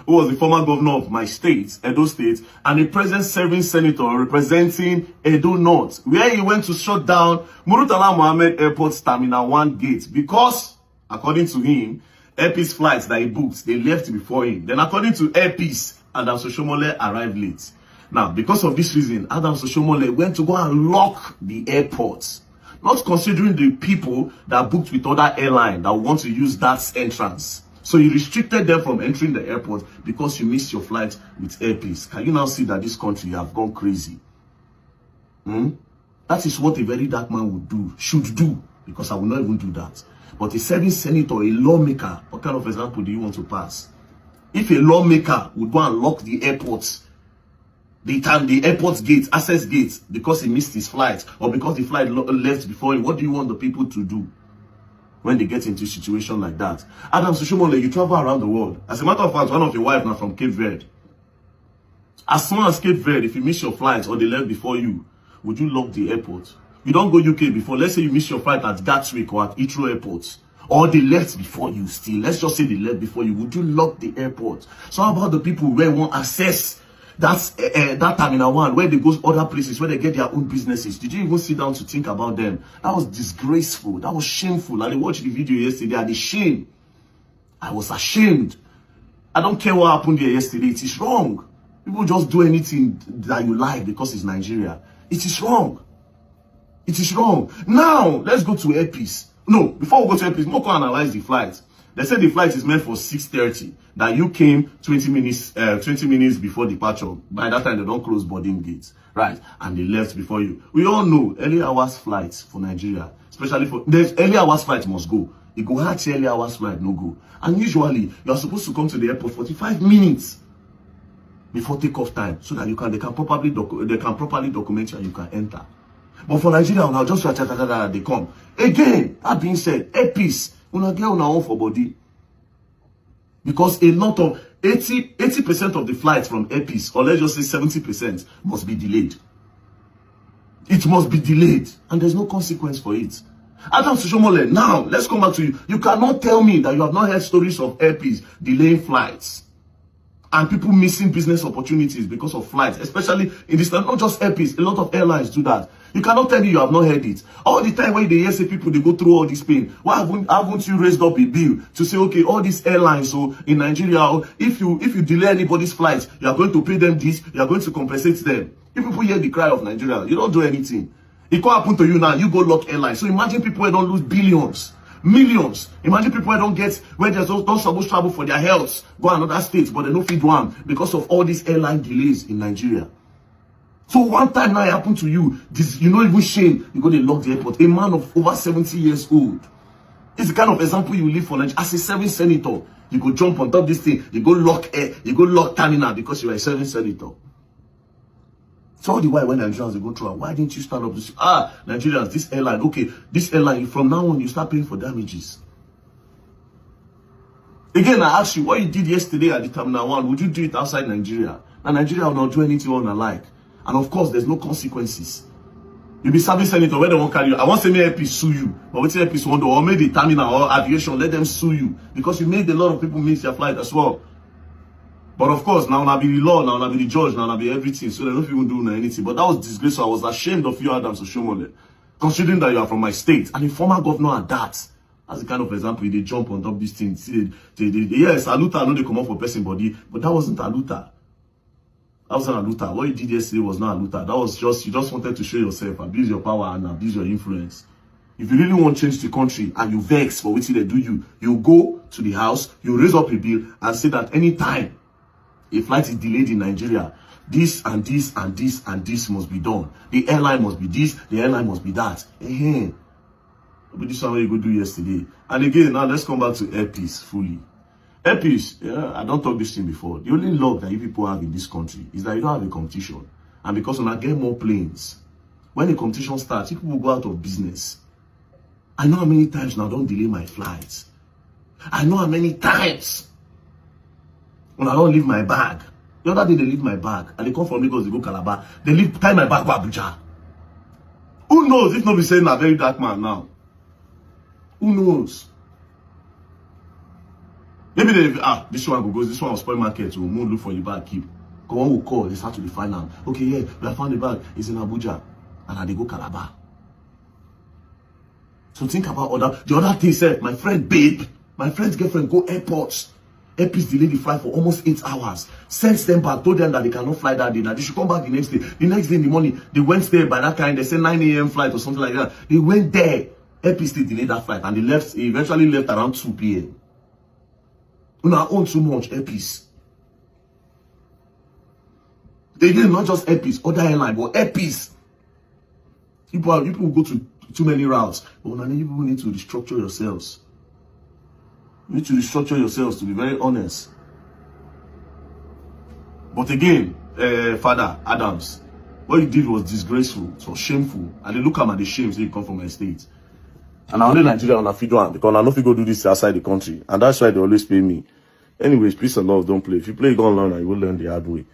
who was the former governor of my state, Edo State, and a present serving senator representing Edo North, where he went to shut down Murtala Mohammed Airport's Terminal 1 gate because, according to him, Airpeace flights that he booked, they left before him. Then according to Airpeace, Adams Oshiomhole arrived late. Now, because of this reason, Adams Oshiomhole went to go and lock the airports, not considering the people that booked with other airlines that want to use that entrance. So he restricted them from entering the airport because you missed your flight with Airpeace. Can you now see that this country have gone crazy? That is what a very dark man would do, should do, because I will not even do that. But a serving senator, a lawmaker, what kind of example do you want to pass? If a lawmaker would go and lock the airports, the airport gate, access gate, because he missed his flight, or because the flight left before him, what do you want the people to do when they get into a situation like that? Adams Oshiomhole, you travel around the world. As a matter of fact, one of your wives now from Cape Verde. As soon as Cape Verde, if you miss your flight or they left before you, would you lock the airport? You don't go UK before. Let's say you miss your flight at Gatwick or at Heathrow Airport, or they left before you still. Let's just say they left before you. Would you lock the airport? So how about the people where won't access that Terminal 1, where they go other places, where they get their own businesses? Did you even sit down to think about them? That was disgraceful. That was shameful. I watched the video yesterday. I was ashamed. I was ashamed. I don't care what happened there yesterday. It is wrong. People just do anything that you like because it's Nigeria. It is wrong. It is wrong. Now, let's go to Airpeace. No, before we go to Airpeace, we'll analyze the flight. They said the flight is meant for 6:30. That you came 20 minutes before departure. By that time, they don't close boarding gates. Right? And they left before you. We all know early hours flights for Nigeria, especially for, there's early hours flight must go. You go hard early hours flight, no go. And usually, you're supposed to come to the airport 45 minutes before takeoff time, so that they can properly document you and you can enter. But for Nigeria, now just they come. Again, that being said, Airpeace, una get una own for body. Because a lot of 80% of the flights from Airpeace, or let's just say 70%, must be delayed. It must be delayed, and there's no consequence for it. Adams Oshiomhole, now let's come back to you. You cannot tell me that you have not heard stories of Airpeace delaying flights and people missing business opportunities because of flights, especially in this time. Not just Airpeace, a lot of airlines do that. You cannot tell me you have not heard it. All the time when they hear say people, they go through all this pain. Why haven't you raised up a bill to say, okay, all these airlines, so in Nigeria, if you delay anybody's flight, you are going to pay them this, you are going to compensate them. If people hear the cry of Nigeria, you don't do anything. It can't happen to you now, you go lock airlines. So imagine people who don't lose billions, millions. Imagine people who don't get, where they're not supposed to travel for their health, go another state, but they don't feed one because of all these airline delays in Nigeria. So one time now it happened to you, this, you know, even shame, you go to lock the airport. A man of over 70 years old. It's the kind of example you live for Nigeria. As a serving senator, you go jump on top of this thing, you go lock air, you go lock terminal because you are a serving senator. So all the while when Nigerians they go through, why didn't you stand up to say, Nigerians, this airline, okay, this airline, from now on you start paying for damages. Again, I ask you, what you did yesterday at the Terminal 1, would you do it outside Nigeria? And Nigeria will not do anything on alike. And of course, there's no consequences. You'll be serving senator where they won't carry you. I want to say Airpeace sue you. But what Airpeace want to, or maybe terminal or aviation, let them sue you. Because you made a lot of people miss their flight as well. But of course, now I'll be the law, now I'll be the judge, now I'll be everything. So they don't even do anything. But that was disgraceful. I was ashamed of you, Adams Oshiomhole. Considering that you are from my state. And the former governor at that. That's the kind of example they jump on top of this thing. Yes, Aluta, I know they come up for person body. But that wasn't Aluta. That wasn't Aluta. What you did yesterday was not Aluta. That was just, you just wanted to show yourself, abuse your power and abuse your influence. If you really want to change the country and you vex for what they do you go to the house, you raise up a bill and say that anytime a flight is delayed in Nigeria, this and this and this and this must be done. The airline must be this, the airline must be that. But this is what you go do yesterday. And again, now let's come back to Airpeace fully. Airpeace, I don't talk this thing before. The only luck that you people have in this country is that you don't have a competition. And because when I get more planes, when the competition starts, people will go out of business. I know how many times now I don't delay my flights. I know how many times when I don't leave my bag. The other day they leave my bag and they come from Lagos, they go Calabar. They tie my bag to Abuja. Who knows if not be saying a very dark man now? Who knows? Maybe they this one goes, this one will spoil market, we'll move look for the bag, keep. Because one will call, they start to find them. Okay, yeah, we have found the bag, it's in Abuja. And they go Calabar. So think about the other thing said, my friend babe, my friend's girlfriend go airports. Airports delay the flight for almost 8 hours. Sends them back, told them that they cannot fly that day. Now they should come back the next day. The next day in the morning, they went there by that time, they said 9 a.m. flight or something like that. They went there. Airports still delayed that flight and they eventually left around 2 p.m. We now own too much Airports. They did not just Airports, other airline, but Airports. People go to too many routes. But now you people need to restructure yourselves. You need to restructure yourselves, to be very honest. But again, Father Adams, what you did was disgraceful, so shameful. And they look at the shame, so you come from my state. And I only Nigeria on a feed one because I know if you go do this outside the country. And that's why they always pay me. Anyways, peace and love, don't play. If you play, you go learn and you will learn the hard way.